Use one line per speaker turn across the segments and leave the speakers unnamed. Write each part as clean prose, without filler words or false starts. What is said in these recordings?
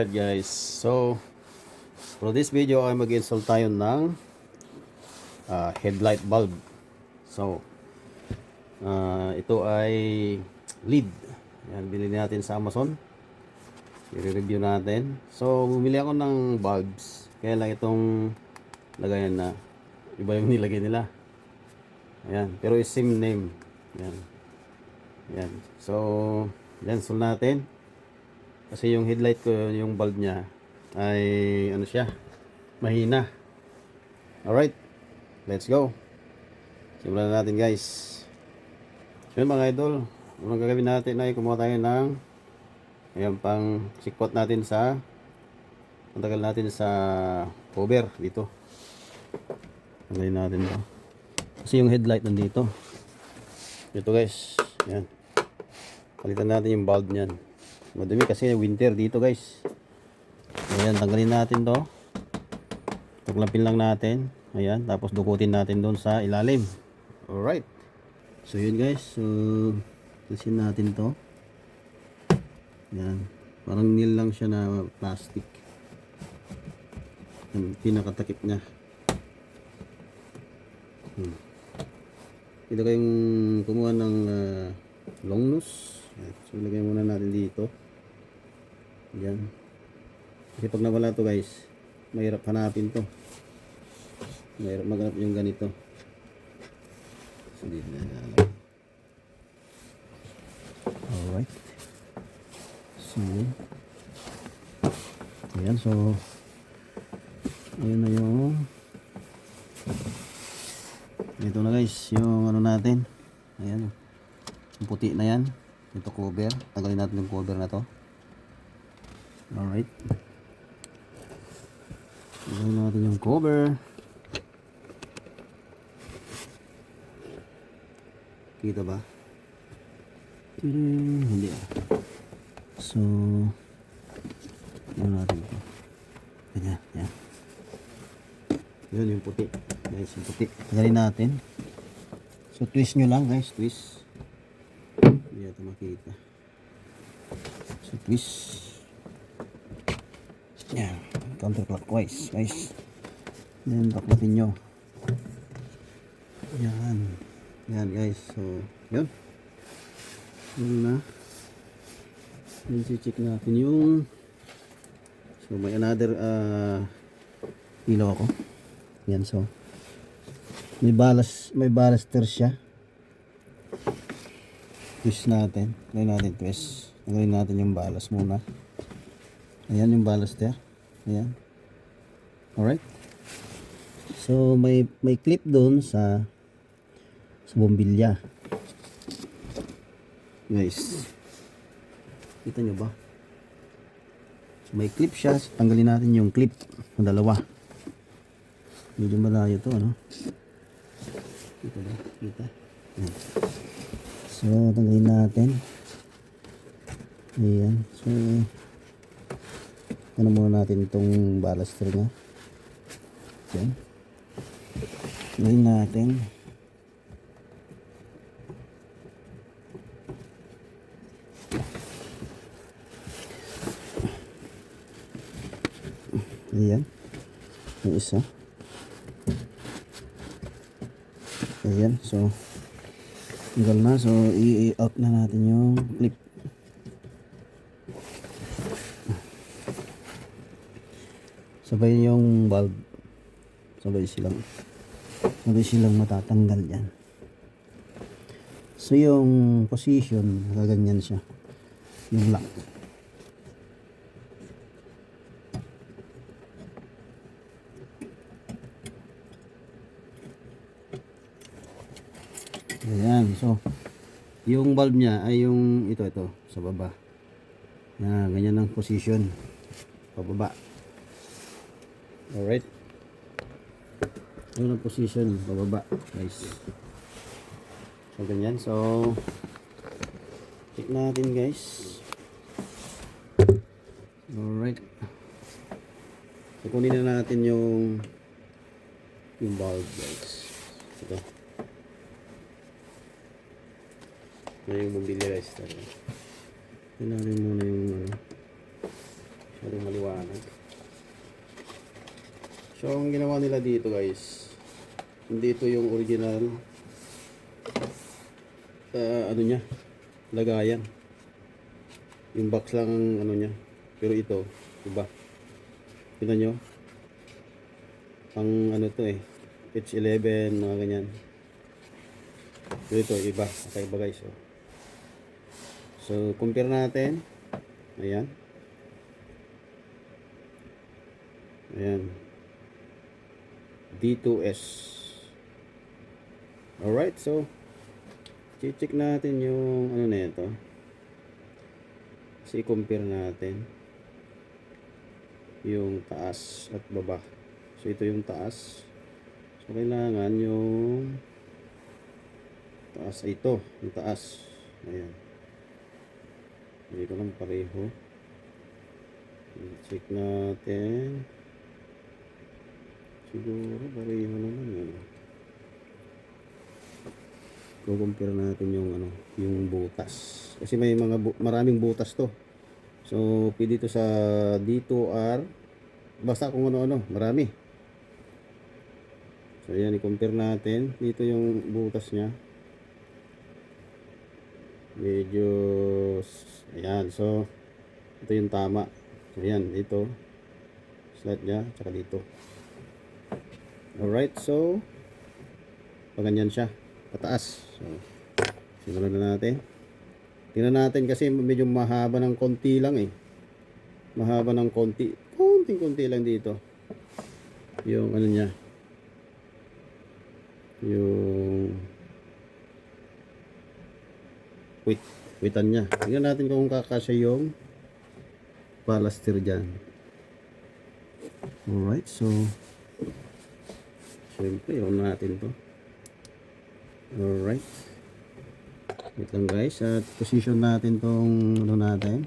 Alright guys, so for this video ay mag-install tayo ng headlight bulb. So ito ay LED. Yan, bilhin natin sa Amazon. I-review natin. So bumili ako ng bulbs. Kaya lang itong lagayan na iba yung nilagay nila. Ayan, pero is same name. Yan. Yan. So yan, install natin. Kasi yung headlight ko, yung bulb niya ay ano siya, mahina. Alright, let's go. Simulan na natin guys. So yun mga idol, unang gagawin natin ay kumuha tayo ng ayan, pang sikwat natin sa pantagal natin sa cover dito. Tanggalin natin to. Kasi yung headlight nandito. Ito guys, ayan. Palitan natin yung bulb niyan. Madumi kasi winter dito guys. Ayan, tanggalin natin to. Tuklapin lang natin. Ayan, tapos dukutin natin doon sa ilalim. Alright. So yun guys, so tusin natin to. Ayan, parang nil lang siya na plastic. Yung pinakatakip niya. Ito kayong kumuha ng long nose. So ilagay muna natin dito. Yan. Kasi pag nawala to guys, mahirap hanapin to. Mahirap maghanap yung ganito. So dito na lang. Alright. So ayan, so ayun na yung ito na guys, yung ano natin. Ayan, yung puti na yan. Ito cover, tanggalin natin yung cover na to. Alright, tanggalin natin yung cover. Kita ba? Hindi ah. So ano natin ito, ganyan, yan. Yun yung puti guys, yung puti tanggalin natin. So twist nyo lang guys, twist. Hindi ito makita. So twist. Yan, counterclockwise guys. Yan, taklatin nyo. Yan. Yan guys, so yun. Yun na. Yun, check natin yung so may another ilaw ako. Yan, so may ballaster siya. Twist natin. Tanggalin natin twist. Tanggalin natin yung ballast muna. Ayan yung ballaster. Ayan. Alright. So may clip doon sa bombilya. Guys. Kita nyo ba? So may clip siya. So, tanggalin natin yung clip. Ang dalawa. Medyo malayo to, ano? Kita ba? Kita? Ayan. So tanggalin natin. Ayan. So ano muna natin itong ballaster nya. Ayan. Tanggalin natin. Ayan. Yung isa. Ayan. So tanggal na, so i-out na natin yung clip. Sabay yung bulb, sabay silang matatanggal yan. So yung position, gaganyan siya, yung lock. Ayan, so yung bulb niya ay yung ito sa baba. Yan, ganyan ang position pababa. Alright, yun ang position pababa guys. So ganyan, so check natin guys. Alright, so kunin na natin yung bulb guys. Ito na yung bumbilya guys. Kailangan muna yung Maling maliwanag. So, ang ginawa nila dito guys, hindi ito yung original ano niya, lagayan. Yung box lang ang ano niya. Pero ito, iba. Tignan nyo. Ang ano to eh, H11, mga ganyan. Pero ito, iba. Kakaiba guys. Oh. So, compare natin. Ayan. Ayan. D2S. Alright, so check natin yung ano na ito. Kasi compare natin yung taas at baba. So ito yung taas. So kailangan yung taas, ito yung taas. Ayan. Hindi ko lang pareho. Check natin. Siguro pareho naman yun. Compare natin yung ano, yung butas. Kasi may mga maraming butas to. So pwede ito sa D2R. Basta kung ano-ano, marami. So ayan, i-compare natin. Dito yung butas niya. Medyo ayan, so ito yung tama. So ayan, dito slot niya, tsaka dito. Alright, so paganyan siya, pataas. So simulan na natin. Tingnan natin kasi medyo mahaba ng konti lang eh. Mahaba ng konti. Konting-konti lang dito. Yung ano niya. Yung witan niya. Tingnan natin kung kakasya yung ballaster dyan. Alright, so siyempre, on natin to. Alright. Wait lang guys, at position natin tong ano natin.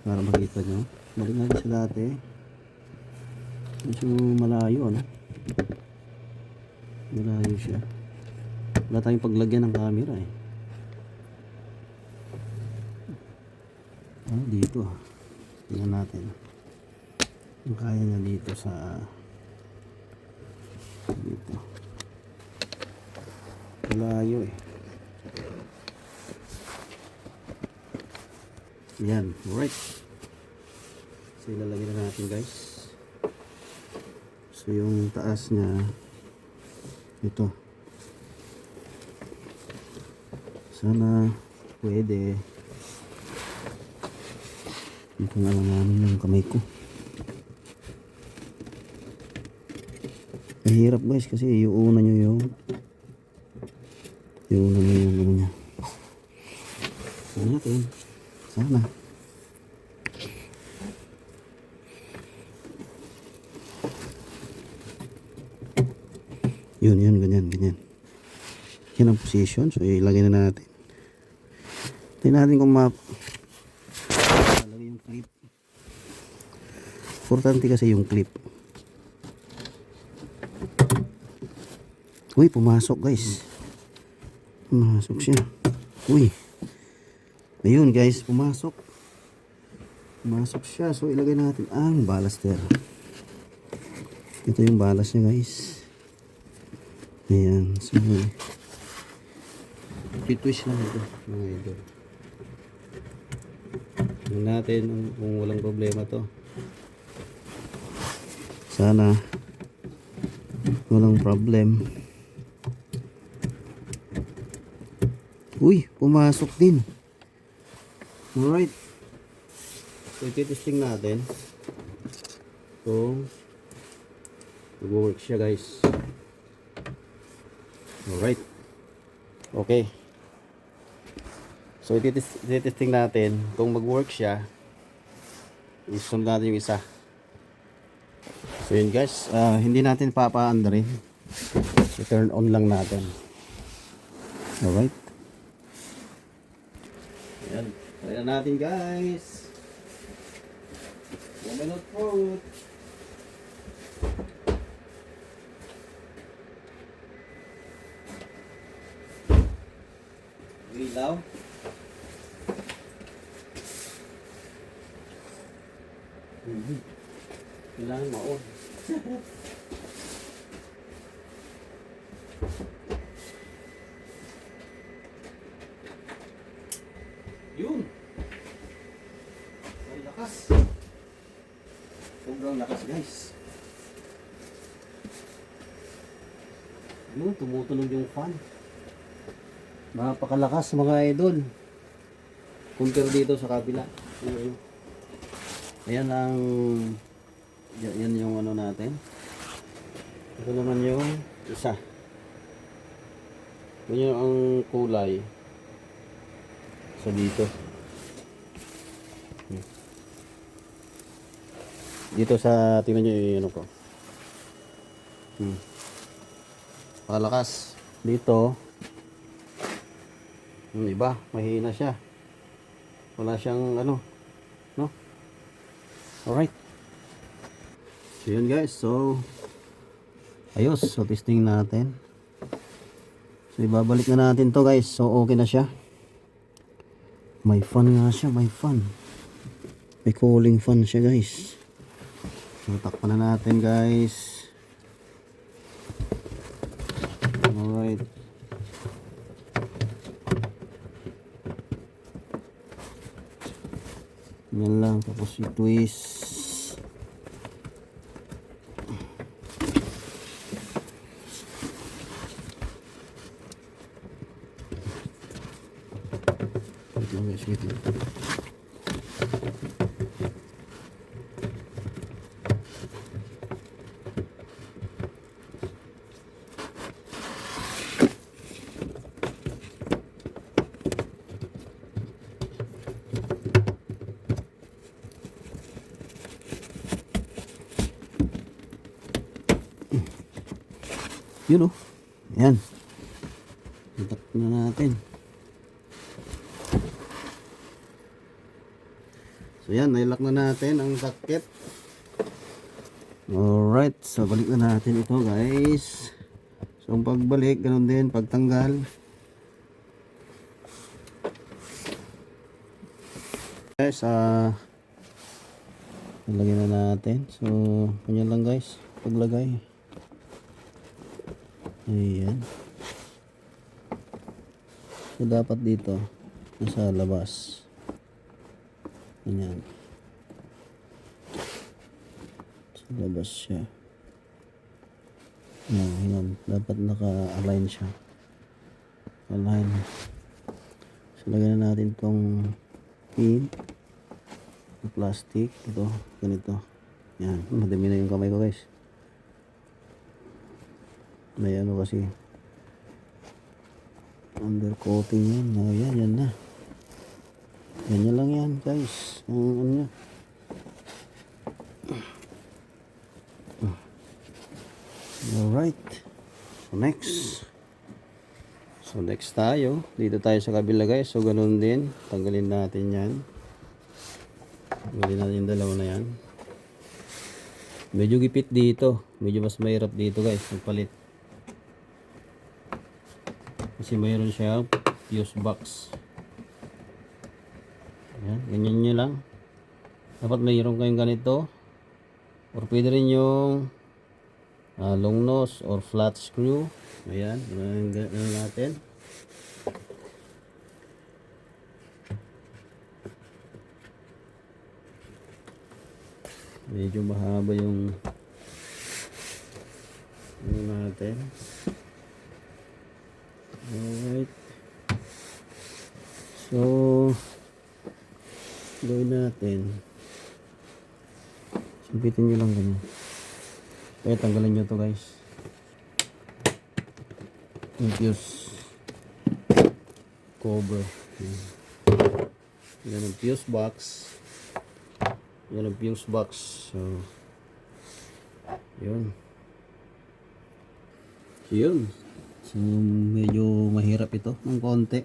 Para makita nyo. Balik natin sa dati. Medyo malayo, ano? Malayo siya. Wala tayong paglagyan ng camera eh. Dito. Tingnan natin. Yung kaya niya dito sa dito. Malayo eh. Yan, right. So ilalagay na natin guys. So yung taas niya ito. Sana pwede. Ito na lang namin yung kamay ko. Mahirap guys kasi iuuna nyo yung ano niya. Tignan natin. Sana. Yun, ganyan. Yan ang position. So, ilagay na natin. Tingnan natin kung ilagay yung clip. Importante kasi yung clip. Uy, pumasok guys. Pumasok siya. Uy. Ayun guys, pumasok. Pumasok siya. So, ilagay natin ang ballaster. Ito yung ballas niya guys. Ayan. So, twist lang ito mga idol. Tingnan natin kung walang problema to. Sana walang problem. Uy, pumasok din. Alright. So, ititesting natin kung mag-work siya guys. Alright. Okay. So, ititesting natin kung mag-work siya. Isunod natin yung isa. So, yun guys. Hindi natin papaanda rin. I-turn on lang natin. Alright. Ayan. Try na natin guys. 1 minute po. Ilaw. Kailangan maon. Yun. Ang lakas. Sobrang lakas guys. Yun, tumutunog yung fan. Napakalakas mga idol. Compare dito sa kabila. Ayan ang yan yung ano natin. Ito naman yung isa. Yan yung ang kulay sa dito. Dito sa tingnan nyo yung ano ko. Palakas. Dito yung iba, mahina siya. Wala siyang ano, no? Alright. So yun guys, so ayos, so testing natin. So ibabalik na natin to guys. So okay na siya. May fan nga siya, may fan. May cooling fan siya guys. So takpan na natin guys. Alright. Yan lang, tapos i-twist. Wait lang guys, wait lang. Yun o. Ayan. Itak na natin. So yan, nailak na natin ang takip. Alright. So balik na natin ito guys. So ang pagbalik, ganun din. Pagtanggal. Guys, nalagyan na natin. So, kanya lang guys. Paglagay. Ayan. So dapat dito nasa labas. Ayan. Sa labas siya. Ayan. Dapat naka-align siya. Align. So lagyan na natin tong pin. Plastic. Ito. Ganito. Ayan. Madami na yung kamay ko guys. May ano kasi undercoating yan. Yan na. Ganyan lang yan guys. Ang ano niya. Alright. So next tayo. Dito tayo sa kabila guys. So ganun din. Tanggalin natin yan. Tanggalin natin yung dalawa na yan. Medyo gipit dito. Medyo mas mahirap dito guys. Magpalit. Kasi mayroon siya fuse box. Ayan, ganyan nyo lang. Dapat mayroon kayong ganito. Or pwede rin yung long nose or flat screw. Ayan, ganyan natin. Medyo mahaba yung ano natin. Alright. So gawin natin. Sumpitin nyo lang ganyan. Kaya tanggalin nyo to guys. Yung fuse cover. Yan ang fuse box. Yan ang fuse box. So yun. So medyo mahirap ito ng konti.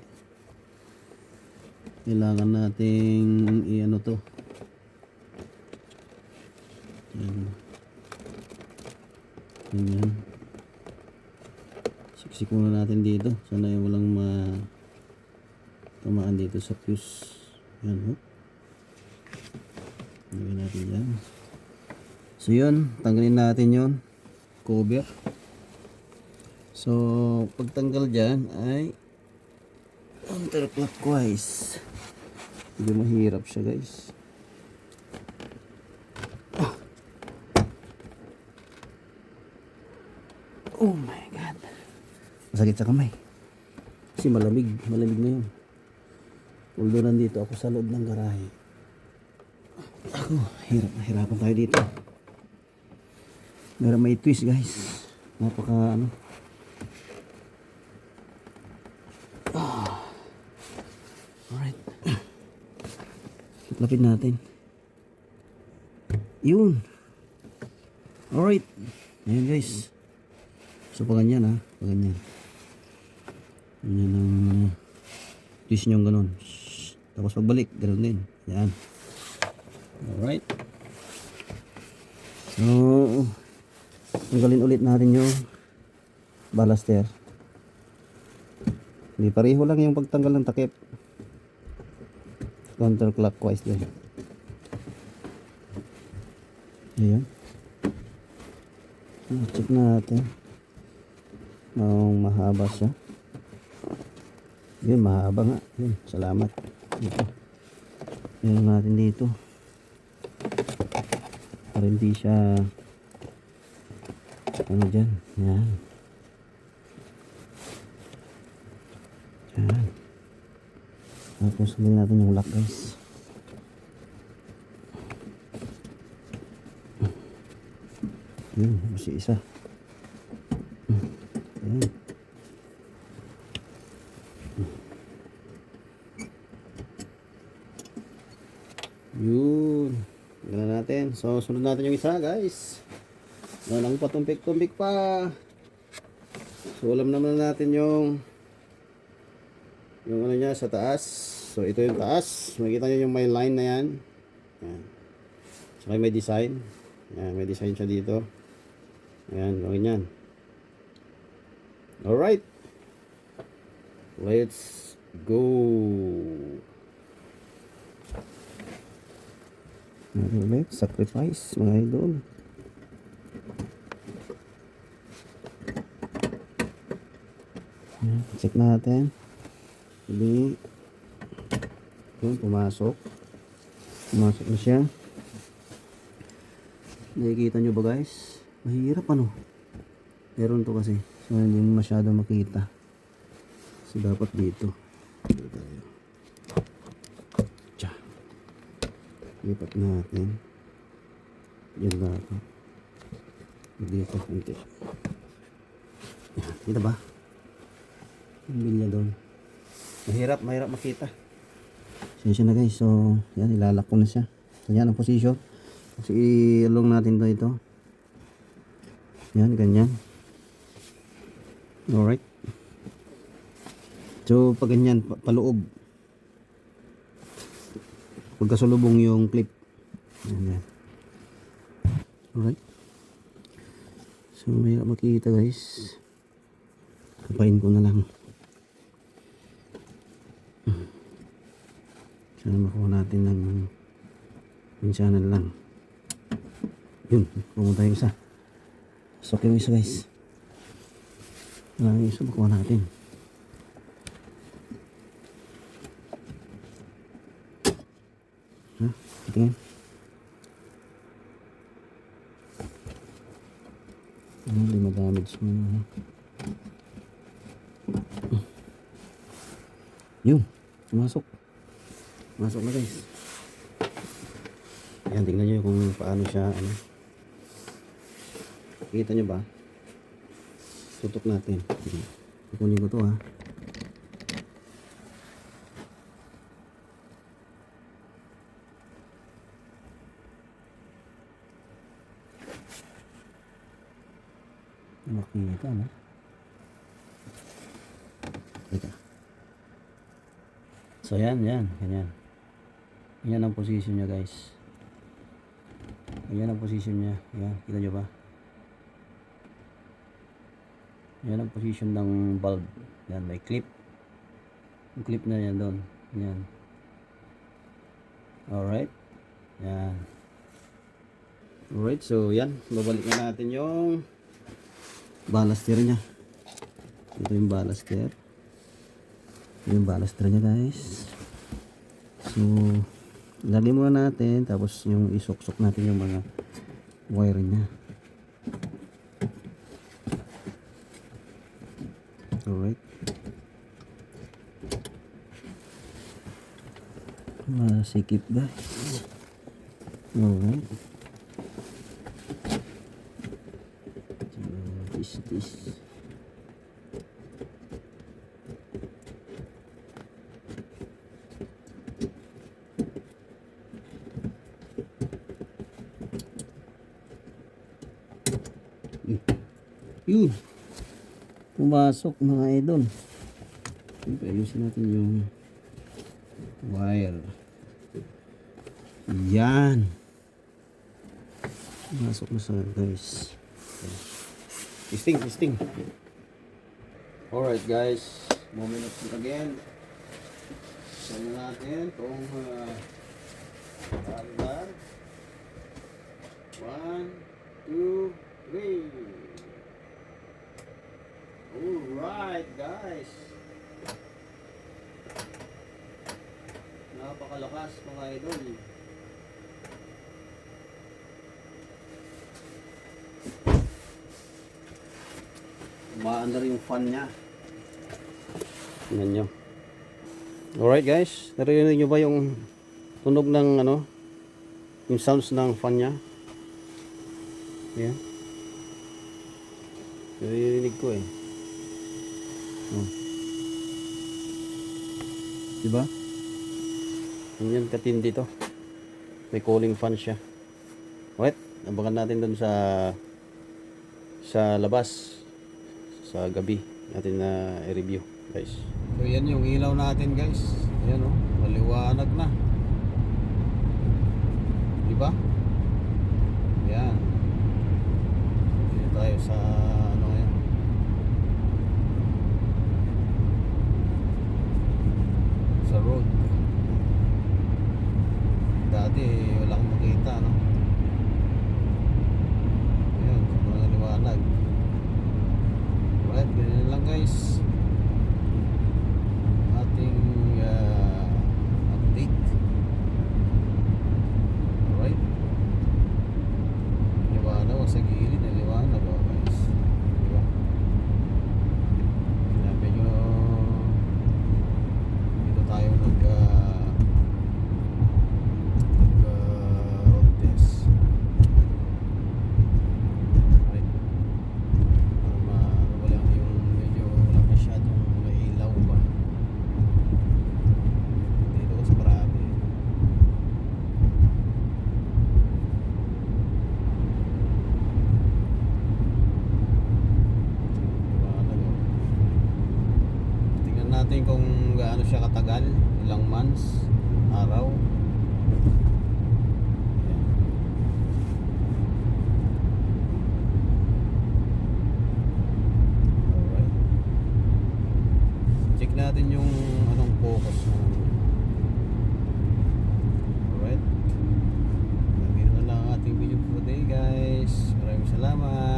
Kailangan nating i-ano to. Ganyan. Siksik muna natin dito. Sana yung walang tamaan dito sa fuse. Yan, oh. Gawin natin yan. So yun, tanggalin natin yun. Cover. So, pagtanggal dyan ay counterclockwise. Hindi mahirap siya guys. Oh my god. Masakit sa kamay. Kasi malamig na yun. Although nandito ako sa loob ng garahe. Ako, hirapan tayo dito. Meron may twist guys. Napaka ano. Alright. Lapit natin. Yun. Alright. Ayan guys. So pa ganyan ha. Pa ganyan. Ganyan ang twist nyo ganun. Tapos pagbalik. Ganun din. Ayan. Alright. So tanggalin ulit natin yung balaster. Hindi pareho lang yung pagtanggal ng takip. Counterclockwise din. Ayan. Check natin. Mahaba siya. Yun, mahaba nga. Yun, salamat. Ito. Ayan natin dito. Para hindi siya ano dyan. Ayan. Ayan. Tapos sundin natin yung lock guys. Yun, masih isa. Ayan. Yun. Gana natin. So sunod natin yung isa guys. Walang patumpik-tumpik pa. So alam naman natin yung ano niya sa taas. So ito yung taas. Makikita niyo yung may line na yan. Ayan. Saka may design. Ayan, may design siya dito. Ayan, gawin yan. Alright. Let's go. Ulit, sacrifice mga idol. Ayan, check natin. Hindi. Yun, pumasok. Pumasok na siya. Nakikita nyo ba guys? Mahirap ano. Meron to kasi. So hindi mo masyado makita. So dapat dito. Dito tayo. Tsa. Lipat natin. Yan dapat. Dito. Kunti. Yan. Kita ba? Yung bilya doon. Mahirap makita. Siya na guys. So yan, ilalak ko na siya. So yan ang position. So i-along natin ito. Yan, ganyan. Alright. So pag ganyan, paloob. Pagkasulubong yung clip. Yan, yan. Alright. So may makikita guys. Kapain ko na lang. Sana makuha natin ng minsanan lang. Yun, pumunta yung isa. Sok yung isa guys. Wala yung isa, makuha natin. Ha? Tingin. Hindi ma-damage mo na. Yun, sumasok. Masok na guys. Ayan, tingnan nyo kung paano siya ano. Kita nyo ba? Tutok natin. Kukunin ko to ha. Makita na. Teka. So yan, ganyan. Yan ang position niya guys. Yan ang position niya. Yan, kita nyo ba? Yan ang position ng bulb. Yan, may clip. Yung clip na yan doon. Yan. Alright. Yan. Alright, so yan. Babalik na natin yung balaster niya. Ito yung balaster. Ito yung balaster niya, guys. So, lagay muna natin. Tapos yung isok-sok natin yung mga wire niya. Alright. Masikip, guys. Alright. So, this. Yun. Pumasok mga idol. Ayusin natin yung wire. Yan. Pumasok na sa guys. Testing. Alright guys. Moment of it again. Saan natin itong hardware. 1, 2, 3. Alright guys, napakalakas mga idol. Umaandar yung fan nya. Tingnan nyo. Alright guys, narinig nyo ba yung tunog ng ano, yung sounds ng fan nya? Ayan, narinig ko eh. Diba? Ganyan katindi to. May cooling fan siya. Wait, abangan natin dun sa labas sa gabi natin na i-review guys. So yan yung ilaw natin guys. Ayan oh, maliwanag na. Diba? Ayan. Dito tayo sa ano ngayon. Sa road. Dati wala akong makita, no? Ayan, sobrang liwanag. Alright, ganyan lang guys. Ating update. Alright. Liwanag o sa gilid na liwanag o guys. Diba? Sinabi nyo dito tayo road test. Right. Para wala yung medyo wala masyadong mailaw ba. Dito ko sa marami. Tingnan natin kung gaano siya katagal, ilang months, araw. Alright. Check natin yung anong focus. Alright. Ganyan na lang ang ating video for today guys. Maraming salamat.